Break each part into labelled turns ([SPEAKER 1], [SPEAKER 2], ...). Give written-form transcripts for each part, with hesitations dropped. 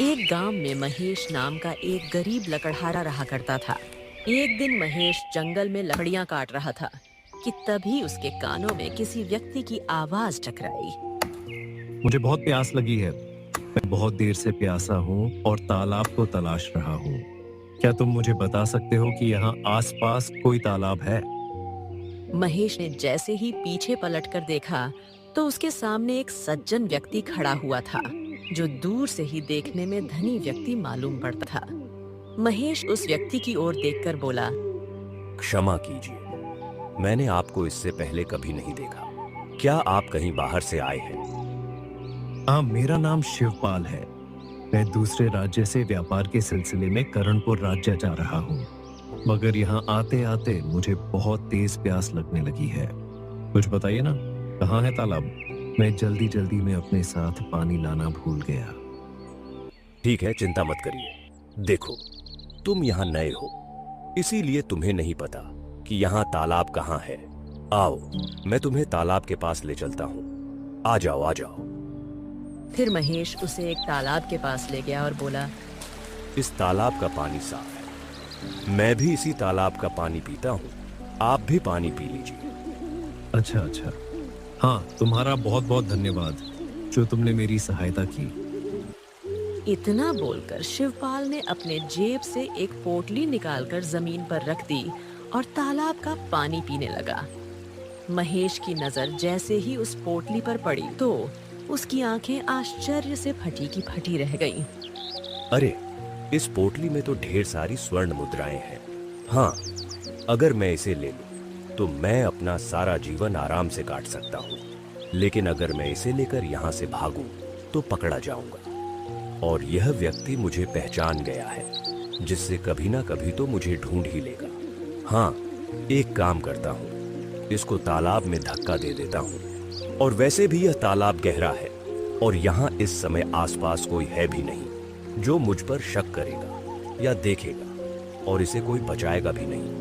[SPEAKER 1] एक गांव में महेश नाम का एक गरीब लकड़हारा रहा करता था। एक दिन महेश जंगल में लकड़ियां काट रहा था कि तभी उसके कानों में किसी व्यक्ति की आवाज टकराई।
[SPEAKER 2] मुझे बहुत प्यास लगी है। मैं बहुत देर से प्यासा हूँ और तालाब को तलाश रहा हूँ। क्या तुम मुझे बता सकते हो कि यहाँ आसपास कोई तालाब है?
[SPEAKER 1] महेश ने जैसे ही पीछे पलटकर देखा तो उसके सामने एक सज्जन व्यक्ति खड़ा हुआ था, जो दूर से ही देखने में धनी व्यक्ति मालूम पड़ता था। महेश उस व्यक्ति की ओर देखकर बोला,
[SPEAKER 3] क्षमा कीजिए, मैंने आपको इससे पहले कभी नहीं देखा। क्या आप कहीं बाहर से आए हैं?
[SPEAKER 2] हाँ, मेरा नाम शिवपाल है। मैं दूसरे राज्य से व्यापार के सिलसिले में करणपुर राज्य जा रहा हूँ, मगर यहाँ आते आते मुझे बहुत तेज प्यास लगने लगी है। कुछ बताइए ना, कहाँ है तालाब? मैं जल्दी जल्दी में अपने साथ पानी लाना भूल गया।
[SPEAKER 3] ठीक है, चिंता मत करिए। देखो, तुम यहाँ नए हो, इसीलिए तुम्हें नहीं पता कि यहाँ तालाब कहाँ है। आओ, मैं तुम्हें तालाब के पास ले चलता हूँ। आ जाओ, आ जाओ।
[SPEAKER 1] फिर महेश उसे एक तालाब के पास ले गया और बोला,
[SPEAKER 3] इस तालाब का पानी साफ है। मैं भी इसी तालाब का पानी पीता हूँ। आप भी पानी पी लीजिए।
[SPEAKER 2] अच्छा अच्छा, हाँ, तुम्हारा बहुत बहुत धन्यवाद जो तुमने मेरी सहायता की।
[SPEAKER 1] इतना बोलकर शिवपाल ने अपने जेब से एक पोटली निकालकर जमीन पर रख दी और तालाब का पानी पीने लगा। महेश की नजर जैसे ही उस पोटली पर पड़ी तो उसकी आंखें आश्चर्य से फटी की फटी रह गईं।
[SPEAKER 3] अरे, इस पोटली में तो ढेर सारी स्वर्ण मुद्राएं हैं। हाँ, अगर मैं इसे ले लूं तो मैं अपना सारा जीवन आराम से काट सकता हूँ। लेकिन अगर मैं इसे लेकर यहाँ से भागूं तो पकड़ा जाऊंगा, और यह व्यक्ति मुझे पहचान गया है, जिससे कभी ना कभी तो मुझे ढूंढ ही लेगा। हाँ, एक काम करता हूँ, इसको तालाब में धक्का दे देता हूँ। और वैसे भी यह तालाब गहरा है और यहाँ इस समय आसपास कोई है भी नहीं जो मुझ पर शक करेगा या देखेगा, और इसे कोई बचाएगा भी नहीं।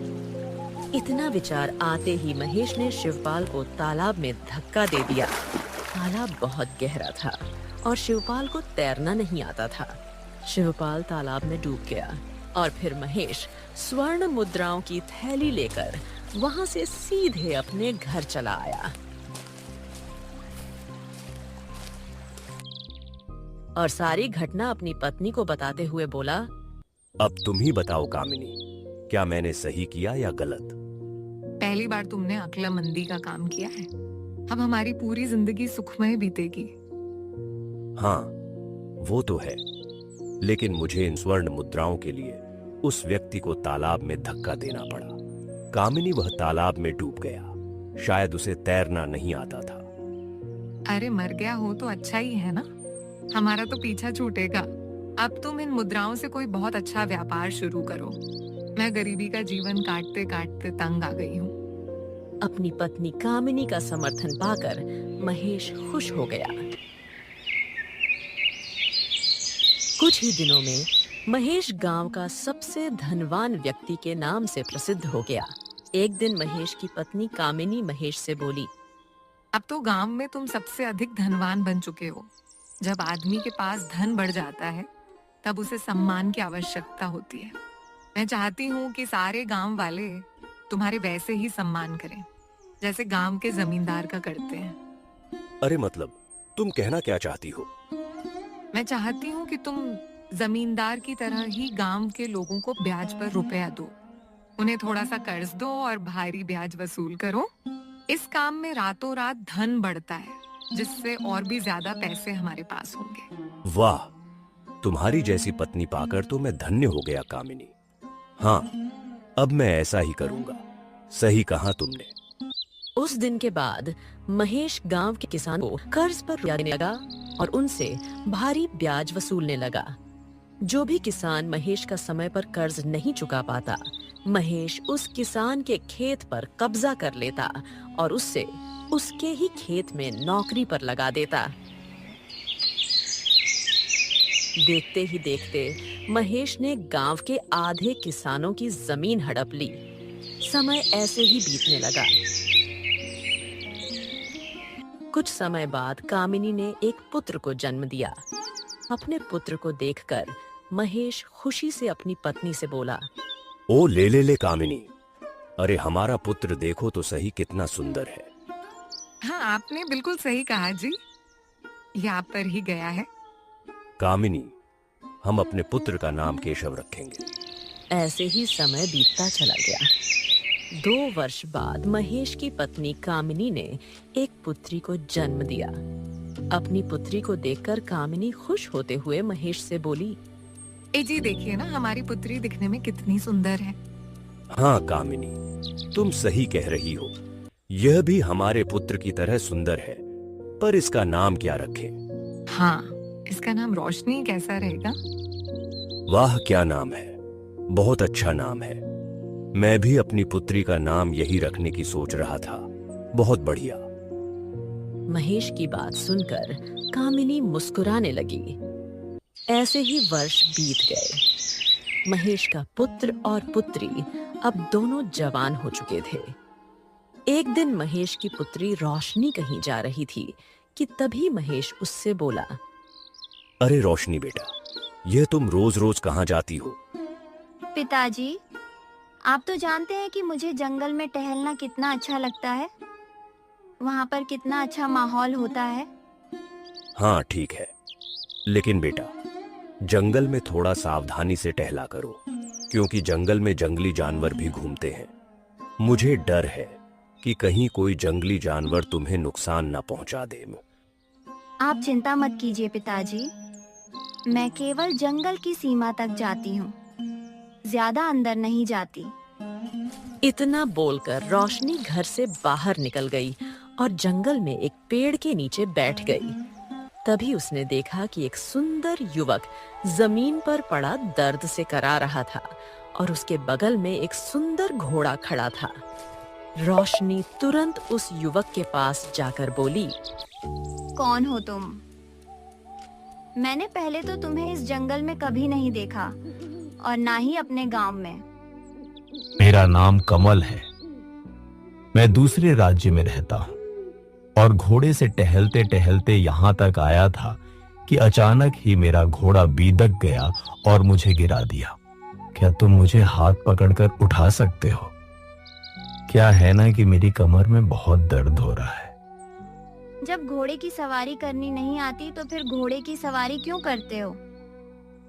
[SPEAKER 1] इतना विचार आते ही महेश ने शिवपाल को तालाब में धक्का दे दिया। तालाब बहुत गहरा था और शिवपाल को तैरना नहीं आता था। शिवपाल तालाब में डूब गया और फिर महेश स्वर्ण मुद्राओं की थैली लेकर वहां से सीधे अपने घर चला आया। और सारी घटना अपनी पत्नी को बताते हुए बोला,
[SPEAKER 3] अब तुम ही बताओ कामिनी, क्या मैंने सही किया या गलत?
[SPEAKER 4] पहली बार तुमने अक्लमंदी का काम किया है। अब हमारी पूरी जिंदगी सुखमय बीतेगी।
[SPEAKER 3] हाँ, वो तो है, लेकिन मुझे इन स्वर्ण मुद्राओं के लिए उस व्यक्ति को तालाब में धक्का देना पड़ा। कामिनी वह तालाब में डूब गया। शायद उसे तैरना नहीं आता था।
[SPEAKER 4] अरे, मर गया हो तो अच्छा ही है ना, हमारा तो पीछा छूटेगा। अब तुम इन मुद्राओं से कोई बहुत अच्छा व्यापार शुरू करो। मैं गरीबी का जीवन काटते काटते तंग आ गई हूँ।
[SPEAKER 1] अपनी पत्नी कामिनी का समर्थन पाकर महेश खुश हो गया। कुछ ही दिनों में महेश गांव का सबसे धनवान व्यक्ति के नाम से प्रसिद्ध हो गया। एक दिन महेश की पत्नी कामिनी महेश से बोली,
[SPEAKER 4] अब तो गांव में तुम सबसे अधिक धनवान बन चुके हो। जब आदमी के पास धन बढ़ जाता है तब उसे सम्मान की आवश्यकता होती है। मैं चाहती हूँ कि सारे गांव वाले तुम्हारे वैसे ही सम्मान करें जैसे गांव के जमींदार का करते हैं।
[SPEAKER 3] अरे मतलब, तुम कहना क्या चाहती हो?
[SPEAKER 4] मैं चाहती हूँ कि तुम जमींदार की तरह ही गांव के लोगों को ब्याज पर रुपया दो, उन्हें थोड़ा सा कर्ज दो और भारी ब्याज वसूल करो। इस काम में रातों रात धन बढ़ता है, जिससे और भी ज्यादा पैसे हमारे पास होंगे।
[SPEAKER 3] वाह, तुम्हारी जैसी पत्नी पाकर तो मैं धन्य हो गया कामिनी। हाँ, अब मैं ऐसा ही करूंगा। सही कहा तुमने।
[SPEAKER 1] उस दिन के बाद महेश गांव के किसानों को कर्ज पर रुपया देने लगा और उनसे भारी ब्याज वसूलने लगा। जो भी किसान महेश का समय पर कर्ज नहीं चुका पाता, महेश उस किसान के खेत पर कब्जा कर लेता और उससे उसके ही खेत में नौकरी पर लगा देता। देखते ही देखते महेश ने गांव के आधे किसानों की जमीन हड़प ली। समय ऐसे ही बीतने लगा। कुछ समय बाद कामिनी ने एक पुत्र को जन्म दिया। अपने पुत्र को देखकर महेश खुशी से अपनी पत्नी से बोला,
[SPEAKER 3] ओ ले कामिनी, अरे हमारा पुत्र देखो तो सही कितना सुंदर है।
[SPEAKER 4] हाँ, आपने बिल्कुल सही कहा जी, ये आप पर ही गया है।
[SPEAKER 3] कामिनी, हम अपने पुत्र का नाम केशव रखेंगे।
[SPEAKER 1] ऐसे ही समय बीतता चला गया। 2 वर्ष बाद महेश की पत्नी कामिनी ने एक पुत्री को जन्म दिया। अपनी पुत्री को देखकर कामिनी खुश होते हुए महेश से बोली,
[SPEAKER 4] ए जी देखिए ना, हमारी पुत्री दिखने में कितनी सुंदर है।
[SPEAKER 3] हाँ कामिनी, तुम सही कह रही हो, यह भी हमारे पुत्र की तरह सुंदर है, पर इसका नाम क्या रखें?
[SPEAKER 4] हाँ, इसका नाम रोशनी कैसा रहेगा?
[SPEAKER 3] वाह क्या नाम है, बहुत अच्छा नाम है। मैं भी अपनी पुत्री का नाम यही रखने की सोच रहा था। बहुत बढ़िया।
[SPEAKER 1] महेश की बात सुनकर कामिनी मुस्कुराने लगी। ऐसे ही वर्ष बीत गए। महेश का पुत्र और पुत्री अब दोनों जवान हो चुके थे। एक दिन महेश की पुत्री रोशनी कहीं जा रही थी कि तभी महेश उससे बोला,
[SPEAKER 3] अरे रोशनी बेटा, यह तुम रोज रोज कहाँ जाती हो?
[SPEAKER 5] पिताजी, आप तो जानते हैं कि मुझे जंगल में टहलना कितना अच्छा लगता है। वहाँ पर कितना अच्छा माहौल होता है।
[SPEAKER 3] हाँ ठीक है, लेकिन बेटा जंगल में थोड़ा सावधानी से टहला करो, क्योंकि जंगल में जंगली जानवर भी घूमते हैं। मुझे डर है कि कहीं कोई जंगली जानवर तुम्हें नुकसान न पहुंचा दे।
[SPEAKER 5] आप चिंता मत कीजिए पिताजी, मैं केवल जंगल की सीमा तक जाती हूँ, ज्यादा अंदर नहीं जाती।
[SPEAKER 1] इतना बोलकर रोशनी घर से बाहर निकल गई और जंगल में एक पेड़ के नीचे बैठ गई। तभी उसने देखा कि एक सुंदर युवक जमीन पर पड़ा दर्द से करा रहा था और उसके बगल में एक सुंदर घोड़ा खड़ा था। रोशनी तुरंत उस युवक के पास जाकर बोली,
[SPEAKER 5] कौन हो तुम? मैंने पहले तो तुम्हें इस जंगल में कभी नहीं देखा और ना ही अपने गांव में।
[SPEAKER 6] मेरा नाम कमल है। मैं दूसरे राज्य में रहता हूँ और घोड़े से टहलते टहलते यहाँ तक आया था कि अचानक ही मेरा घोड़ा बीदक गया और मुझे गिरा दिया। क्या तुम मुझे हाथ पकड़कर उठा सकते हो? क्या है ना कि मेरी कमर में बहुत दर्द हो रहा है।
[SPEAKER 5] जब घोड़े की सवारी करनी नहीं आती तो फिर घोड़े की सवारी क्यों करते हो?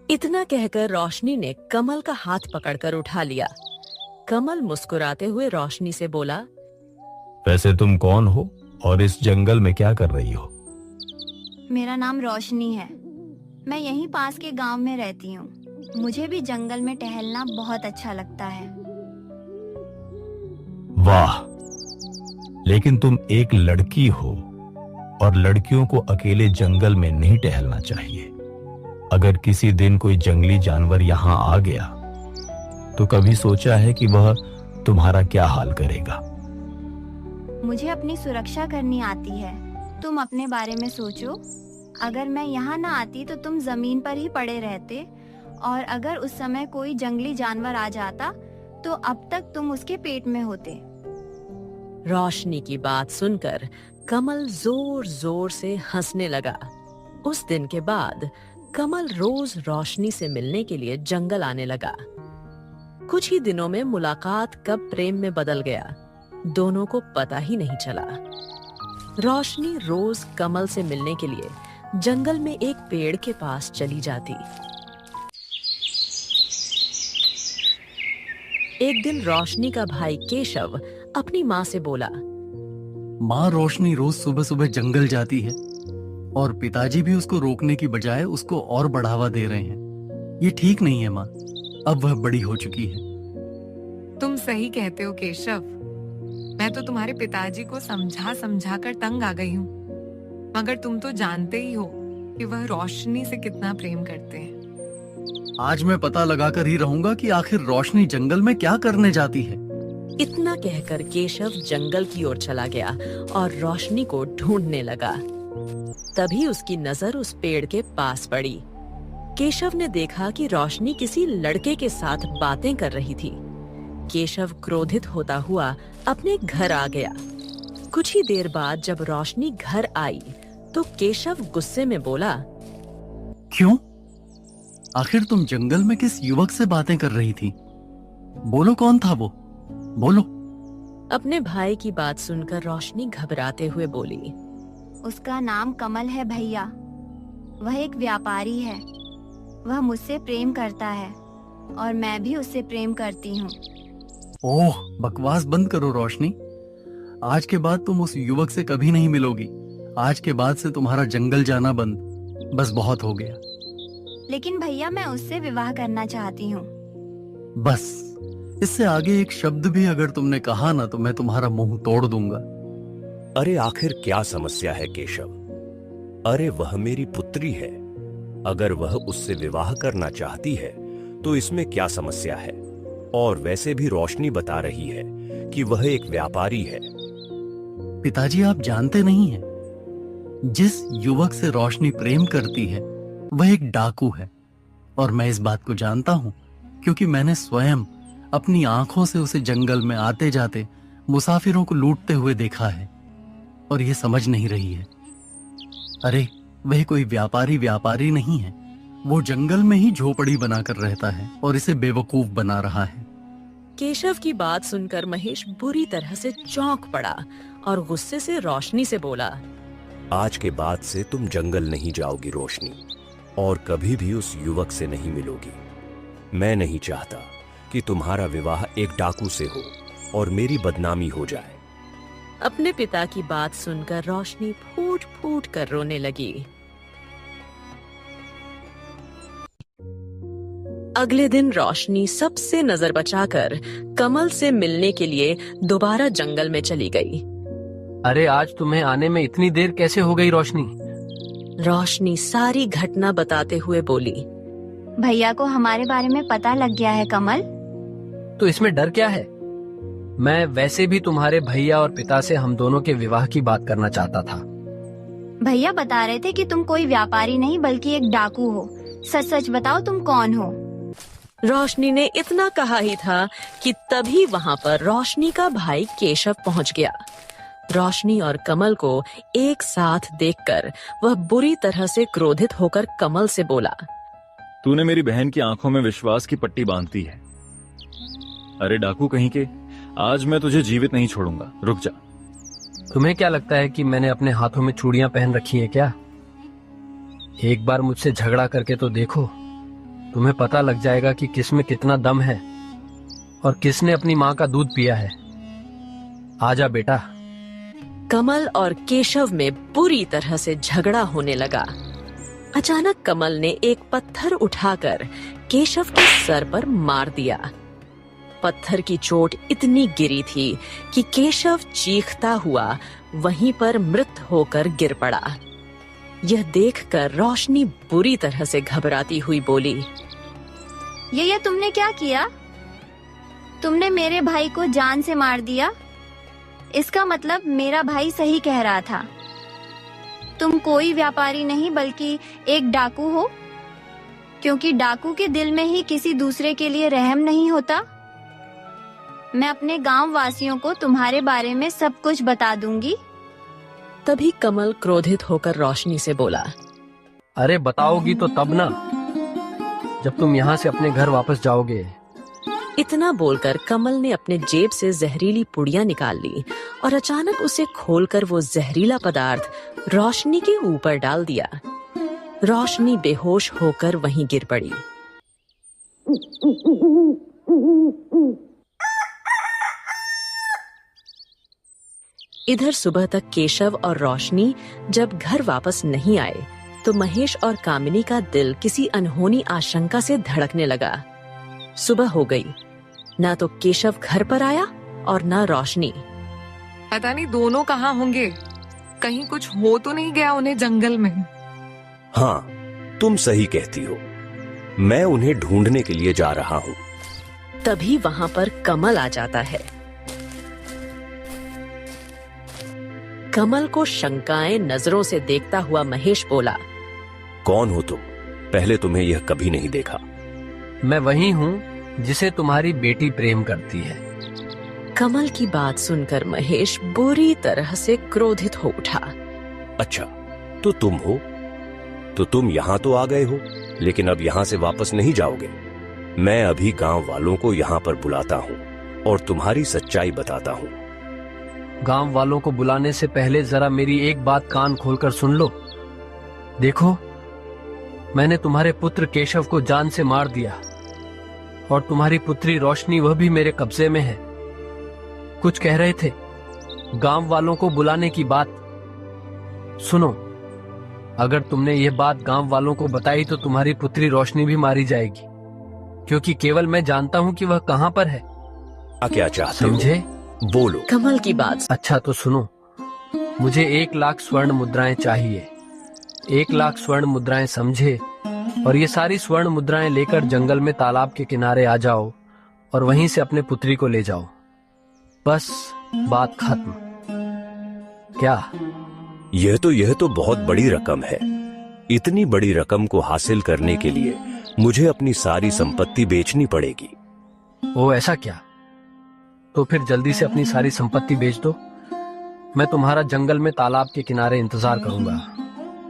[SPEAKER 1] इतना कहकर रोशनी ने कमल का हाथ पकड़कर उठा लिया। कमल मुस्कुराते हुए रोशनी से बोला,
[SPEAKER 6] वैसे तुम कौन हो और इस जंगल में क्या कर रही हो?
[SPEAKER 5] मेरा नाम रोशनी है। मैं यहीं पास के गांव में रहती हूँ। मुझे भी जंगल में टहलना बहुत अच्छा लगता है।
[SPEAKER 6] वाह, लेकिन तुम एक लड़की हो और लड़कियों को अकेले जंगल में नहीं टहलना चाहिए। अगर किसी दिन कोई जंगली जानवर यहाँ आ गया तो कभी सोचा है कि वह तुम्हारा क्या हाल करेगा?
[SPEAKER 5] मुझे अपनी सुरक्षा करनी आती है। तुम अपने बारे में सोचो। अगर मैं यहाँ न आती तो तुम जमीन पर ही पड़े रहते, और अगर उस समय कोई जंगली जानवर आ जाता तो अब तक तुम उसके पेट में होते।
[SPEAKER 1] रोशनी की बात सुनकर कमल जोर जोर से हंसने लगा। उस दिन के बाद कमल रोज रोशनी से मिलने के लिए जंगल आने लगा। कुछ ही दिनों में मुलाकात कब प्रेम में बदल गया, दोनों को पता ही नहीं चला। रोशनी रोज कमल से मिलने के लिए जंगल में एक पेड़ के पास चली जाती। एक दिन रोशनी का भाई केशव अपनी माँ से बोला,
[SPEAKER 7] माँ, रोशनी रोज सुबह सुबह जंगल जाती है और पिताजी भी उसको रोकने की बजाय उसको और बढ़ावा दे रहे हैं। ये ठीक नहीं है माँ, अब वह बड़ी हो चुकी है।
[SPEAKER 4] तुम सही कहते हो केशव, मैं तो तुम्हारे पिताजी को समझा समझा कर तंग आ गई हूँ, मगर तुम तो जानते ही हो कि वह रोशनी से कितना प्रेम करते हैं।
[SPEAKER 7] आज मैं पता लगाकर ही रहूंगा कि आखिर रोशनी जंगल में क्या करने जाती है।
[SPEAKER 1] इतना कहकर केशव जंगल की ओर चला गया और रोशनी को ढूंढने लगा। तभी उसकी नजर उस पेड़ के पास पड़ी। केशव ने देखा कि रोशनी किसी लड़के के साथ बातें कर रही थी। केशव क्रोधित होता हुआ अपने घर आ गया। कुछ ही देर बाद जब रोशनी घर आई तो केशव गुस्से में बोला,
[SPEAKER 7] क्यों? आखिर तुम जंगल में किस युवक से बातें कर रही थी? बोलो, कौन था वो? बोलो।
[SPEAKER 1] अपने भाई की बात सुनकर रोशनी घबराते हुए बोली।
[SPEAKER 5] उसका नाम कमल है भैया। वह एक व्यापारी है। वह मुझसे प्रेम करता है और मैं भी उससे प्रेम करती हूँ।
[SPEAKER 7] ओह, बकवास बंद करो रोशनी। आज के बाद तुम उस युवक से कभी नहीं मिलोगी। आज के बाद से तुम्हारा जंगल जाना बंद। बस बहुत हो गया।
[SPEAKER 5] लेकिन भैया, मैं उससे विवाह करना चाहती हूँ।
[SPEAKER 7] बस, इससे आगे एक शब्द भी अगर तुमने कहा ना तो मैं तुम्हारा मुंह तोड़ दूंगा।
[SPEAKER 3] अरे आखिर क्या समस्या है केशव? अरे वह मेरी पुत्री है। अगर वह उससे विवाह करना चाहती है तो इसमें क्या समस्या है? और वैसे भी रोशनी बता रही है कि वह एक व्यापारी है।
[SPEAKER 7] पिताजी, आप जानते नहीं हैं, जिस युवक से रोशनी प्रेम करती है वह एक डाकू है। और मैं इस बात को जानता हूं क्योंकि मैंने स्वयं अपनी आंखों से उसे जंगल में आते जाते मुसाफिरों को लूटते हुए देखा है। और ये समझ नहीं रही है। अरे वह कोई व्यापारी नहीं है। वो जंगल में ही झोपड़ी बनाकर रहता है और इसे बेवकूफ बना रहा है।
[SPEAKER 1] केशव की बात सुनकर महेश बुरी तरह से चौंक पड़ा और गुस्से से रोशनी से बोला।
[SPEAKER 3] आज के बाद से तुम जंगल नहीं जाओगी रोशनी, और कभी भी उस युवक से नहीं मिलोगी। मैं नहीं चाहता कि तुम्हारा विवाह एक डाकू से हो और मेरी बदनामी हो जाए।
[SPEAKER 1] अपने पिता की बात सुनकर रोशनी फूट फूट कर रोने लगी। अगले दिन रोशनी सबसे नजर बचाकर कमल से मिलने के लिए दोबारा जंगल में चली गई।
[SPEAKER 8] अरे आज तुम्हें आने में इतनी देर कैसे हो गई रोशनी?
[SPEAKER 1] रोशनी सारी घटना बताते हुए बोली।
[SPEAKER 5] भैया को हमारे बारे में पता लग गया है कमल।
[SPEAKER 8] तो इसमें डर क्या है? मैं वैसे भी तुम्हारे भैया और पिता से हम दोनों के विवाह की बात करना चाहता था।
[SPEAKER 5] भैया बता रहे थे कि तुम कोई व्यापारी नहीं बल्कि एक डाकू हो। सच सच बताओ, तुम कौन हो?
[SPEAKER 1] रोशनी ने इतना कहा ही था कि तभी वहां पर रोशनी का भाई केशव पहुंच गया। रोशनी और कमल को एक साथ देखकर वह बुरी तरह से क्रोधित होकर कमल से बोला।
[SPEAKER 9] तूने मेरी बहन की आंखों में विश्वास की पट्टी बांधती है। अरे डाकू कहीं के, आज मैं तुझे जीवित नहीं छोड़ूंगा। रुक जा।
[SPEAKER 8] तुम्हें क्या लगता है कि मैंने अपने हाथों में चूड़ियां पहन रखी हैं क्या? एक बार मुझसे झगड़ा करके तो देखो, तुम्हें पता लग जाएगा कि किस में कितना दम है और किसने अपनी माँ का दूध पिया है। आजा बेटा।
[SPEAKER 1] कमल और केशव में बुरी तरह से झगड़ा होने लगा। अचानक कमल ने एक पत्थर उठाकर केशव के सर पर मार दिया। पत्थर की चोट इतनी गिरी थी कि केशव चीखता हुआ वहीं पर मृत होकर गिर पड़ा। यह देखकर रोशनी बुरी तरह से घबराती हुई बोली।
[SPEAKER 5] ये तुमने क्या किया? तुमने मेरे भाई को जान से मार दिया। इसका मतलब मेरा भाई सही कह रहा था। तुम कोई व्यापारी नहीं बल्कि एक डाकू हो, क्योंकि डाकू के दिल में ही किसी दूसरे के लिए रहम नहीं होता। मैं अपने गांव वासियों को तुम्हारे बारे में सब कुछ बता दूंगी।
[SPEAKER 1] तभी कमल क्रोधित होकर रोशनी से बोला।
[SPEAKER 8] अरे बताओगी तो तब ना, जब तुम यहाँ से अपने घर वापस जाओगे।
[SPEAKER 1] इतना बोलकर कमल ने अपने जेब से जहरीली पुड़िया निकाल ली और अचानक उसे खोलकर वो जहरीला पदार्थ रोशनी के ऊपर डाल दिया। रोशनी बेहोश होकर वहीं गिर पड़ी। इधर सुबह तक केशव और रोशनी जब घर वापस नहीं आए तो महेश और कामिनी का दिल किसी अनहोनी आशंका से धड़कने लगा। सुबह हो गई, ना तो केशव घर पर आया और ना रोशनी।
[SPEAKER 4] पता नहीं दोनों कहाँ होंगे। कहीं कुछ हो तो नहीं गया उन्हें जंगल में?
[SPEAKER 3] हाँ, तुम सही कहती हो। मैं उन्हें ढूंढने के लिए जा रहा हूँ।
[SPEAKER 1] तभी वहां पर कमल आ जाता है। कमल को शंकाएं नजरों से देखता हुआ महेश बोला।
[SPEAKER 3] कौन हो तुम? पहले तुम्हें यह कभी नहीं देखा।
[SPEAKER 8] मैं वही हूँ जिसे तुम्हारी बेटी प्रेम करती है।
[SPEAKER 1] कमल की बात सुनकर महेश बुरी तरह से क्रोधित हो उठा।
[SPEAKER 3] अच्छा, तो तुम हो? तो तुम यहाँ तो आ गए हो, लेकिन अब यहाँ से वापस नहीं जाओगे। मैं अभी गांव वालों को यहाँ पर बुलाता हूँ और तुम्हारी सच्चाई बताता हूँ।
[SPEAKER 8] गांव वालों को बुलाने से पहले जरा मेरी एक बात कान खोलकर सुन लो। देखो, मैंने तुम्हारे पुत्र केशव को जान से मार दिया और तुम्हारी पुत्री रोशनी वह भी मेरे कब्जे में है। कुछ कह रहे थे गांव वालों को बुलाने की बात। सुनो, अगर तुमने यह बात गांव वालों को बताई तो तुम्हारी पुत्री रोशनी भी मारी जाएगी, क्योंकि केवल मैं जानता हूं कि वह कहां पर है।
[SPEAKER 3] क्या चाहते हो?
[SPEAKER 8] समझे?
[SPEAKER 3] बोलो।
[SPEAKER 1] कमल की बात।
[SPEAKER 8] अच्छा तो सुनो, मुझे 1 लाख स्वर्ण मुद्राएं चाहिए। 1 लाख स्वर्ण मुद्राएं, समझे? और ये सारी स्वर्ण मुद्राएं लेकर जंगल में तालाब के किनारे आ जाओ और वहीं से अपने पुत्री को ले जाओ। बस बात खत्म। क्या?
[SPEAKER 3] यह तो बहुत बड़ी रकम है। इतनी बड़ी रकम को हासिल करने के लिए मुझे अपनी सारी संपत्ति बेचनी पड़ेगी।
[SPEAKER 8] ओ ऐसा क्या? तो फिर जल्दी से अपनी सारी संपत्ति बेच दो। मैं तुम्हारा जंगल में तालाब के किनारे इंतजार करूंगा।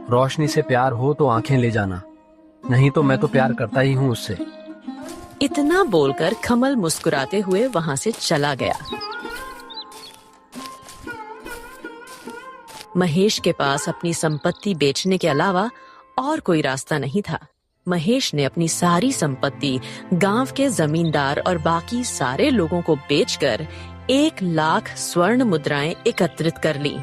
[SPEAKER 8] रोशनी से प्यार हो तो आंखें ले जाना, नहीं तो मैं तो प्यार करता ही हूं उससे।
[SPEAKER 1] इतना बोलकर कमल मुस्कुराते हुए वहां से चला गया। महेश के पास अपनी संपत्ति बेचने के अलावा और कोई रास्ता नहीं था। महेश ने अपनी सारी संपत्ति गांव के जमींदार और बाकी सारे लोगों को बेचकर 1 लाख स्वर्ण मुद्राएं एकत्रित कर ली।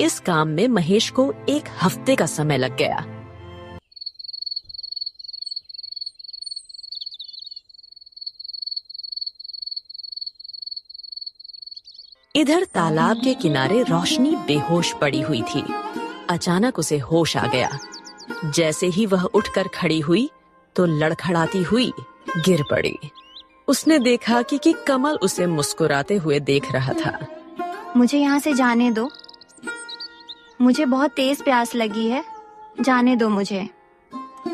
[SPEAKER 1] इस काम में महेश को 1 हफ्ते का समय लग गया। इधर तालाब के किनारे रोशनी बेहोश पड़ी हुई थी। अचानक उसे होश आ गया। जैसे ही वह उठकर खड़ी हुई तो लड़खड़ाती हुई गिर पड़ी। उसने देखा कि कमल उसे मुस्कुराते हुए देख रहा था।
[SPEAKER 5] मुझे यहाँ से जाने दो, मुझे बहुत तेज प्यास लगी है, जाने दो मुझे।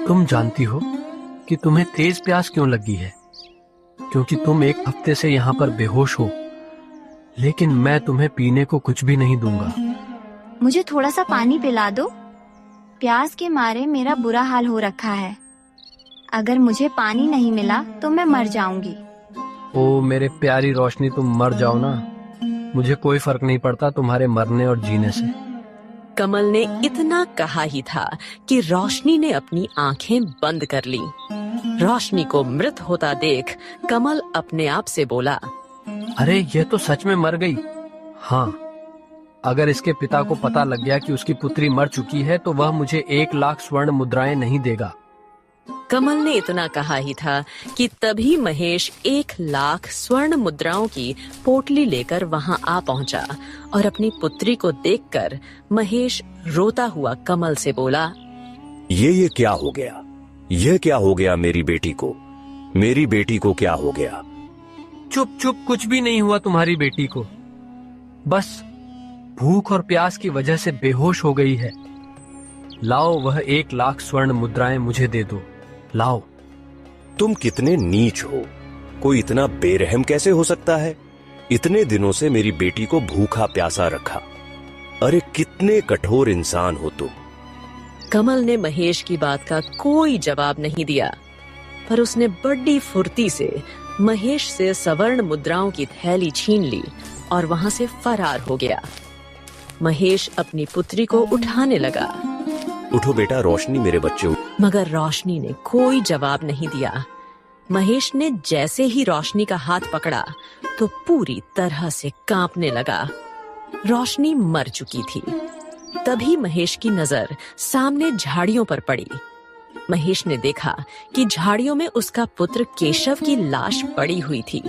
[SPEAKER 8] तुम जानती हो कि तुम्हें तेज प्यास क्यों लगी है? क्योंकि तुम 1 हफ्ते से यहाँ पर बेहोश हो, लेकिन मैं तुम्हें पीने को कुछ भी नहीं दूंगा।
[SPEAKER 5] मुझे थोड़ा सा पानी पिला दो, प्यास के मारे मेरा बुरा हाल हो रखा है। अगर मुझे पानी नहीं मिला तो मैं मर जाऊंगी।
[SPEAKER 8] ओ मेरे प्यारी रोशनी, तुम मर जाओ ना, मुझे कोई फर्क नहीं पड़ता तुम्हारे मरने और जीने से।
[SPEAKER 1] कमल ने इतना कहा ही था कि रोशनी ने अपनी आंखें बंद कर ली। रोशनी को मृत होता देख कमल अपने आप से बोला,
[SPEAKER 8] अरे यह तो सच में मर गई। हाँ, अगर इसके पिता को पता लग गया कि उसकी पुत्री मर चुकी है तो वह मुझे 1 लाख स्वर्ण मुद्राएं नहीं देगा।
[SPEAKER 1] कमल ने इतना कहा ही था कि तभी महेश 1 लाख स्वर्ण मुद्राओं की पोटली लेकर वहां आ पहुंचा और अपनी पुत्री को देखकर महेश रोता हुआ कमल से बोला,
[SPEAKER 3] ये क्या हो गया? ये क्या हो गया मेरी बेटी को? मेरी बेटी को क्या हो गया?
[SPEAKER 8] चुप चुप, कुछ भी नहीं हुआ तुम्हारी बेटी को। बस भूख और प्यास की वजह से बेहोश हो गई है। लाओ वह 1 लाख स्वर्ण मुद्राएं मुझे दे दो, लाओ।
[SPEAKER 3] तुम कितने नीच हो, कोई इतना बेरहम कैसे हो सकता है? इतने दिनों से मेरी बेटी को भूखा प्यासा रखा। अरे कितने कठोर इंसान हो तुम।
[SPEAKER 1] कमल ने महेश की बात का कोई जवाब नहीं दिया, पर उसने बड़ी फुर्ती से महेश से स्वर्ण मुद्राओं की थैली छीन ली और वहां से फरार हो गया। महेश अपनी पुत्री को उठाने लगा।
[SPEAKER 3] उठो बेटा, रोशनी मेरे बच्चे।
[SPEAKER 1] मगर रोशनी ने कोई जवाब नहीं दिया। महेश ने जैसे ही रोशनी का हाथ पकड़ा तो पूरी तरह से कांपने लगा। रोशनी मर चुकी थी। तभी महेश की नजर सामने झाड़ियों पर पड़ी। महेश ने देखा कि झाड़ियों में उसका पुत्र केशव की लाश पड़ी हुई थी।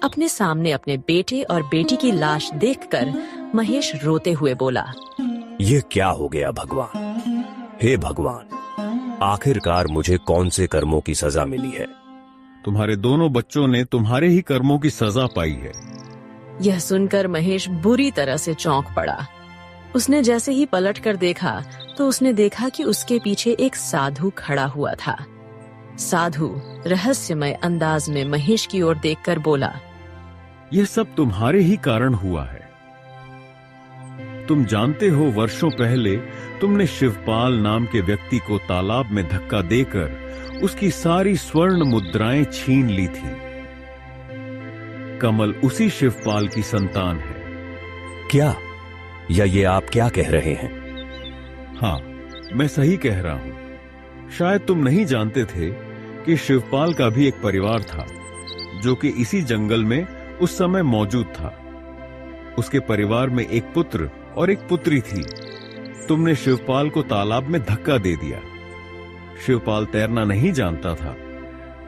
[SPEAKER 1] अपने सामने अपने बेटे और बेटी की लाश देखकर महेश रोते हुए बोला,
[SPEAKER 3] ये क्या हो गया भगवान? हे भगवान, आखिरकार मुझे कौन से कर्मों की सजा मिली है?
[SPEAKER 10] तुम्हारे दोनों बच्चों ने तुम्हारे ही कर्मों की सजा पाई है।
[SPEAKER 1] यह सुनकर महेश बुरी तरह से चौंक पड़ा। उसने जैसे ही पलट कर देखा तो उसने देखा कि उसके पीछे एक साधु खड़ा हुआ था। साधु रहस्यमय अंदाज में महेश की ओर देखकर बोला,
[SPEAKER 10] यह सब तुम्हारे ही कारण हुआ है। तुम जानते हो वर्षों पहले तुमने शिवपाल नाम के व्यक्ति को तालाब में धक्का देकर उसकी सारी स्वर्ण मुद्राएं छीन ली थी। कमल उसी शिवपाल की संतान है।
[SPEAKER 3] क्या? या ये आप क्या कह रहे हैं?
[SPEAKER 10] हाँ, मैं सही कह रहा हूं। शायद तुम नहीं जानते थे कि शिवपाल का भी एक परिवार था जो कि इसी जंगल में उस समय मौजूद था। उसके परिवार में एक पुत्र और एक पुत्री थी। तुमने शिवपाल को तालाब में धक्का दे दिया। शिवपाल तैरना नहीं जानता था।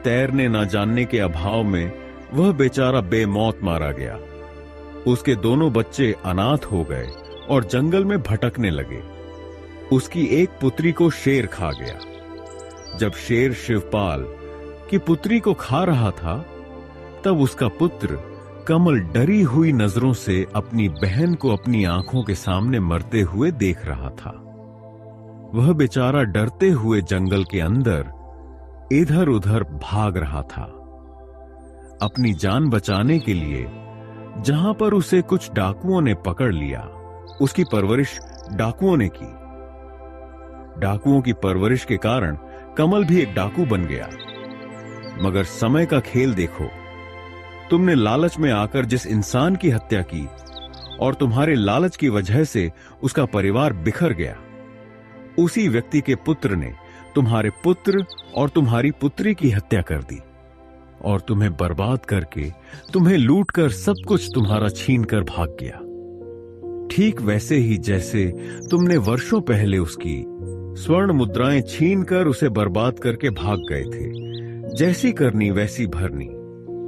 [SPEAKER 10] तैरने ना जानने के अभाव में वह बेचारा बेमौत मारा गया। उसके दोनों बच्चे अनाथ हो गए और जंगल में भटकने लगे। उसकी एक पुत्री को शेर खा गया। जब शेर शिवपाल की पुत्री को खा रहा था, तब उसका पुत्र कमल डरी हुई नजरों से अपनी बहन को अपनी आंखों के सामने मरते हुए देख रहा था। वह बेचारा डरते हुए जंगल के अंदर इधर उधर भाग रहा था। अपनी जान बचाने के लिए जहां पर उसे कुछ डाकुओं ने पकड़ लिया, उसकी परवरिश डाकुओं ने की। डाकुओं की परवरिश के कारण कमल भी एक डाकू बन गया। मगर समय का खेल देखो। तुमने लालच में आकर जिस इंसान की हत्या की और तुम्हारे लालच की वजह से उसका परिवार बिखर गया, उसी व्यक्ति के पुत्र ने तुम्हारे पुत्र और तुम्हारी पुत्री की हत्या कर दी और तुम्हें बर्बाद करके, तुम्हें लूटकर सब कुछ तुम्हारा छीन कर भाग गया। ठीक वैसे ही जैसे तुमने वर्षों पहले उसकी स्वर्ण मुद्राएं छीनकर उसे बर्बाद करके भाग गए थे। जैसी करनी वैसी भरनी।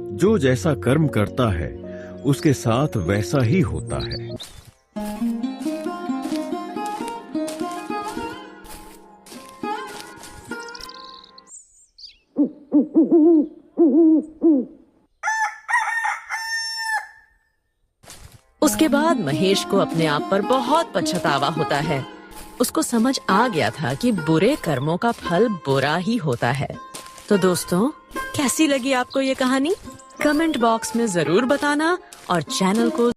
[SPEAKER 10] जो जैसा कर्म करता है उसके साथ वैसा ही होता है।
[SPEAKER 1] उसके बाद महेश को अपने आप पर बहुत पछतावा होता है। उसको समझ आ गया था कि बुरे कर्मों का फल बुरा ही होता है। तो दोस्तों, कैसी लगी आपको ये कहानी? कमेंट बॉक्स में जरूर बताना और चैनल को